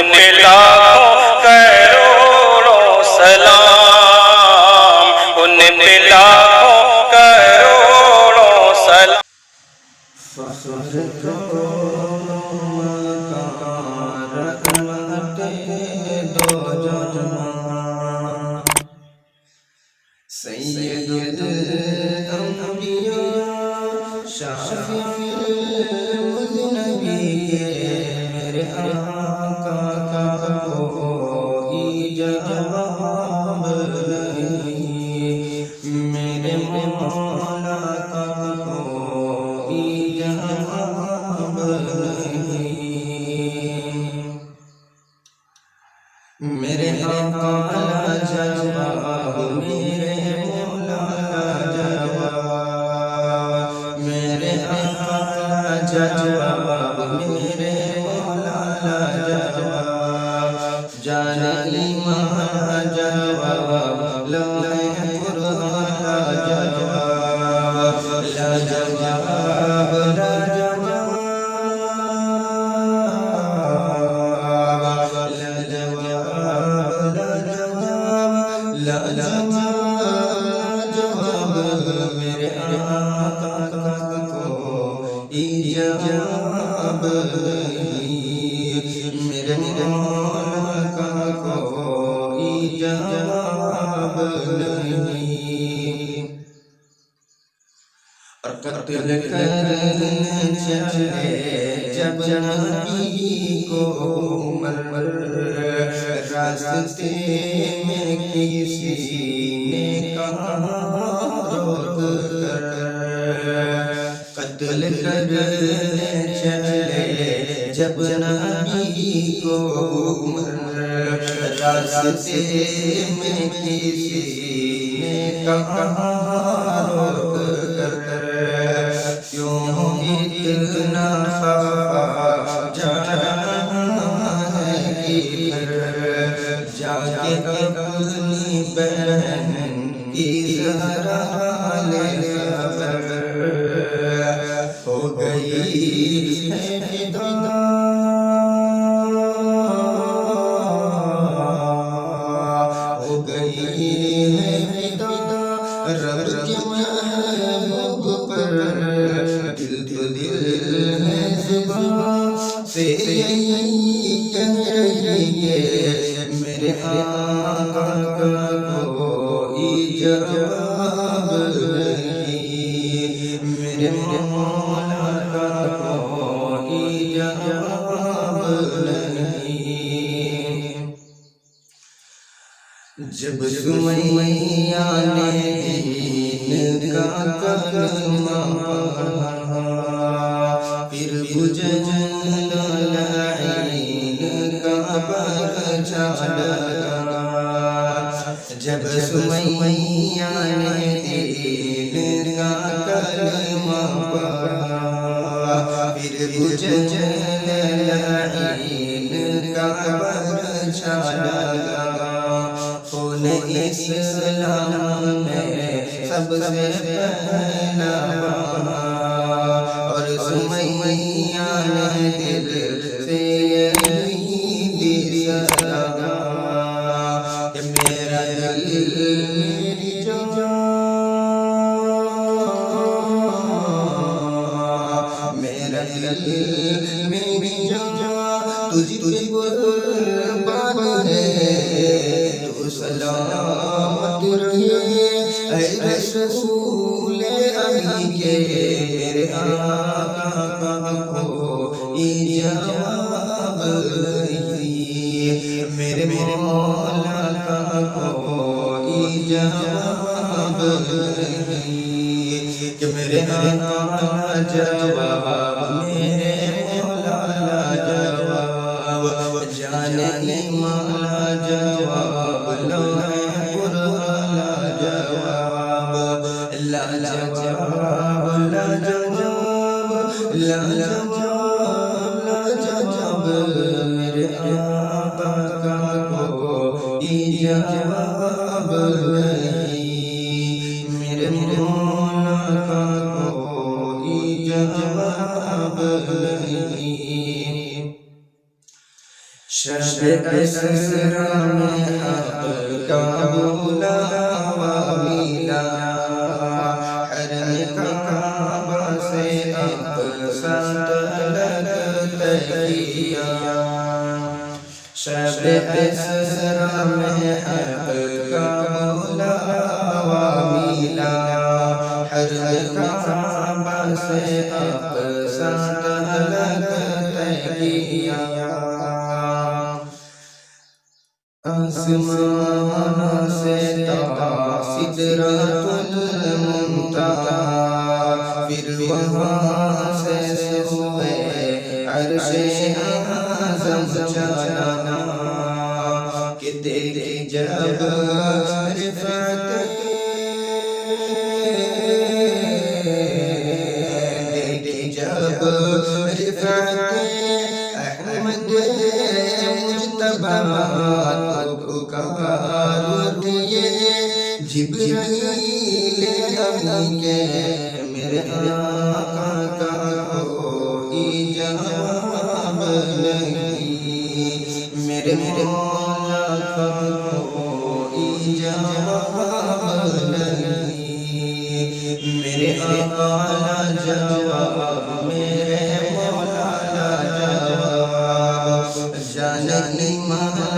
پہ لاکھوں کروڑوں سلام، ان پہ لاکھوں کروڑوں سلام۔ سید الانبیاء شافع المذنبین، میرے آقا کا کوئی جواب نہیں، میرے مولا کا کوئی جواب نہیں، میرے آقا لا جواب، میرے مولا لا جواب، میرے آقا لا جواب، میرے مولا لا جواب، جان ایمان لا جواب، لوح قرآن لا جواب، لا جواب، لا جواب، میرے آقا کا کوئی جواب نہیں، میرے مولا کا کوئی جواب نہیں، اور قتل کرنے چلے جب نبی کو عمر، راستے میں کسی نے کہا روک کر، قتل کرنے چلے جب نبی کو عمر، راستے میں کسی نے کہا روک کر، کیوں اتنا خفا جا رہا ہے کدھر، جا کے اپنی بہن کی زہرا لے خبر، ہو گئی ہے فدا، ہو گئی ہے فدا رب کے محبوب پر، دل تو دل ہے زبان سے یہی کہہ رہی ہے، میرے آقا کا کوئی جواب نہیں، میرے مولا کا کوئی جواب نہیں، جب سمیہ نے دین کا کلمہ پڑھا، پھر بجھ لعین کا پرچا لگا، جب سمیہ نے دین کا کلمہ پڑھا، پھر بجھ لعین کا پرچا لگا، خون اسلام میں سب سے پہلا بہا، اور سمیہ نے دل سے یہی دیا لگا کہ میرا دل میری جان، میرا دل میری جان تجھ قربان ہے، تو سلامت رہے اے رسول علی کے، میرے آقا کا کوئی جواب نہیں، میرے مولا کا کوئی جواب نہیں، کہ میرے آقا لا جواب، میرے مولا لا جواب، جان ایمان لا جواب، لوح قرآن لا جواب، لا جواب، لا جواب، لا جواب، لا جواب، میرے آقا کا کوئی جواب نہیں، میرے مولا کا کوئی جواب نہیں، شب اسرا میں حق کا بلاوا ملا حرم کعبہ سے اقصی طلب کیا شب اسرا میں حق کا بلاوا ملا حرم کعبہ سے اقصی طلب کیا آسمان سے تا سدرۃ المنتہا پھر وہاں سے سوئے عرش اعظم چلانا کہ دیکھی جب رفعت دیکھی جب رفعت احمد مجتبیٰ پکار دیے جبریل امین کے میرے آقا کا کوئی جواب نہیں میرے مولا کا کوئی جواب نہیں میرے آقا لا جواب میرے مولا لا جواب جان ایمان